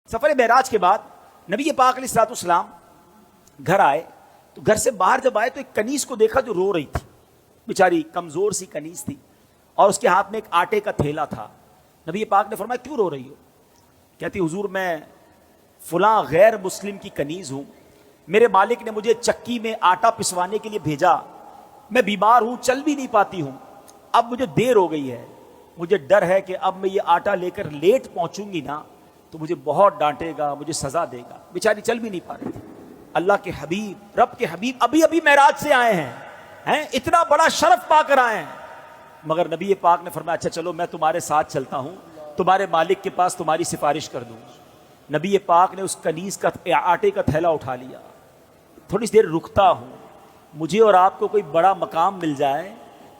سفر معراج کے بعد نبی پاک علیہ الصلوۃ والسلام گھر آئے تو گھر سے باہر جب آئے تو ایک کنیز کو دیکھا جو رو رہی تھی، بیچاری کمزور سی کنیز تھی اور اس کے ہاتھ میں ایک آٹے کا تھیلا تھا۔ نبی پاک نے فرمایا کیوں رو رہی ہو؟ کہتی حضور میں فلاں غیر مسلم کی کنیز ہوں، میرے مالک نے مجھے چکی میں آٹا پسوانے کے لیے بھیجا، میں بیمار ہوں، چل بھی نہیں پاتی ہوں، اب مجھے دیر ہو گئی ہے، مجھے ڈر ہے کہ اب میں یہ آٹا لے کر لیٹ پہنچوں گی نا تو مجھے بہت ڈانٹے گا، مجھے سزا دے گا۔ بیچاری چل بھی نہیں پا رہی تھی۔ اللہ کے حبیب، رب کے حبیب ابھی معراج سے آئے ہیں، اتنا بڑا شرف پا کر آئے ہیں، مگر نبی پاک نے فرمایا اچھا چلو میں تمہارے ساتھ چلتا ہوں، تمہارے مالک کے پاس تمہاری سفارش کر دوں۔ نبی پاک نے اس کنیز کا آٹے کا تھیلا اٹھا لیا، تھوڑی سی دیر رکتا ہوں، مجھے اور آپ کو کوئی بڑا مقام مل جائے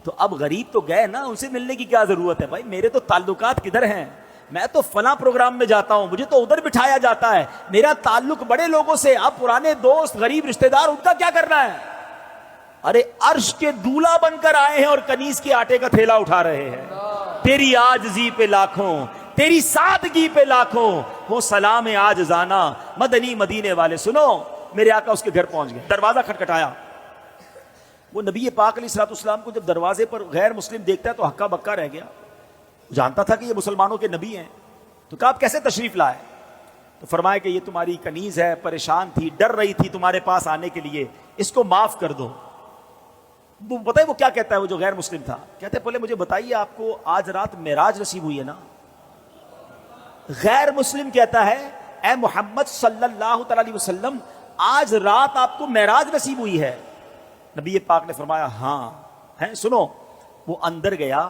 تو اب غریب تو گئے نا، ان سے ملنے کی کیا ضرورت ہے؟ بھائی میرے تو تعلقات کدھر ہیں، میں تو فلاں پروگرام میں جاتا ہوں، مجھے تو ادھر بٹھایا جاتا ہے، میرا تعلق بڑے لوگوں سے، اب پرانے دوست غریب رشتہ دار ان کا کیا کرنا ہے؟ ارے عرش کے دولہا بن کر آئے ہیں اور کنیز کے آٹے کا تھیلا اٹھا رہے ہیں۔ تیری عاجزی پہ لاکھوں، تیری سادگی پہ لاکھوں، وہ سلام عاجزانہ مدنی مدینے والے۔ سنو میرے آقا اس کے گھر پہنچ گئے، دروازہ کھٹکھٹایا، وہ نبی پاک علیہ الصلوۃ والسلام کو جب دروازے پر غیر مسلم دیکھتا ہے تو ہکا بکا رہ گیا، جانتا تھا کہ یہ مسلمانوں کے نبی ہیں، تو کہا آپ کیسے تشریف لائے؟ تو فرمایا کہ یہ تمہاری کنیز ہے، پریشان تھی، ڈر رہی تھی تمہارے پاس آنے کے لیے، اس کو معاف کر دو۔ وہ پتہ ہے وہ کیا کہتا ہے، وہ جو غیر مسلم تھا، کہتے پہلے مجھے بتائیے آپ کو آج رات معراج نصیب ہوئی ہے نا؟ غیر مسلم کہتا ہے اے محمد صلی اللہ تعالی علیہ وسلم آج رات آپ کو معراج نصیب ہوئی ہے؟ نبی پاک نے فرمایا ہاں ہے۔ سنو، وہ اندر گیا،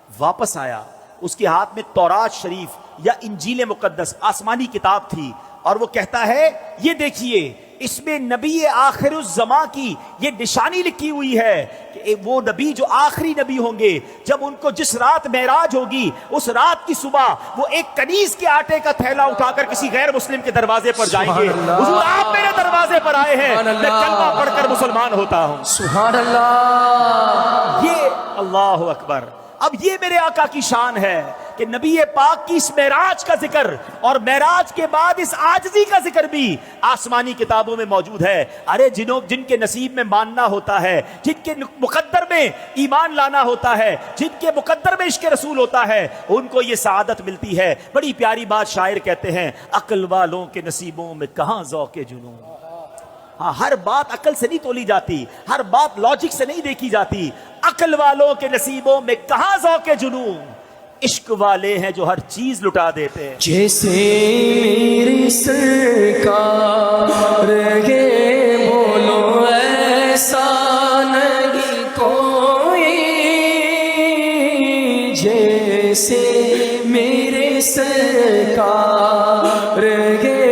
واپس آیا، اس کے ہاتھ میں تورات شریف یا انجیل مقدس آسمانی کتاب تھی، اور وہ کہتا ہے یہ دیکھیے اس میں نبی آخر الزمان کی یہ نشانی لکھی ہوئی ہے کہ وہ نبی جو آخری نبی ہوں گے، جب ان کو جس رات معراج ہوگی اس رات کی صبح وہ ایک کنیز کے آٹے کا تھیلا اٹھا کر کسی غیر مسلم کے دروازے پر جائیں گے۔ حضور آپ میرے دروازے پر آئے ہیں، میں کلمہ پڑھ کر مسلمان ہوتا ہوں۔ سبحان اللہ، یہ اللہ اکبر۔ اب یہ میرے آقا کی شان ہے کہ نبی پاک کی اس معراج کا ذکر اور معراج کے بعد اس عاجزی کا ذکر بھی آسمانی کتابوں میں موجود ہے۔ ارے جن کے نصیب میں ماننا ہوتا ہے، جن کے مقدر میں ایمان لانا ہوتا ہے، جن کے مقدر میں عشق رسول ہوتا ہے، ان کو یہ سعادت ملتی ہے۔ بڑی پیاری بات شاعر کہتے ہیں، عقل والوں کے نصیبوں میں کہاں ذوق جنون۔ ہاں، ہر بات عقل سے نہیں تولی جاتی، ہر بات لاجک سے نہیں دیکھی جاتی۔ عقل والوں کے نصیبوں میں کہاں ذوق جنون، عشق والے ہیں جو ہر چیز لٹا دیتے ہیں۔ جیسے میری سرکار کے بولو ایسا نہیں کوئی، جیسے میرے سرکار کے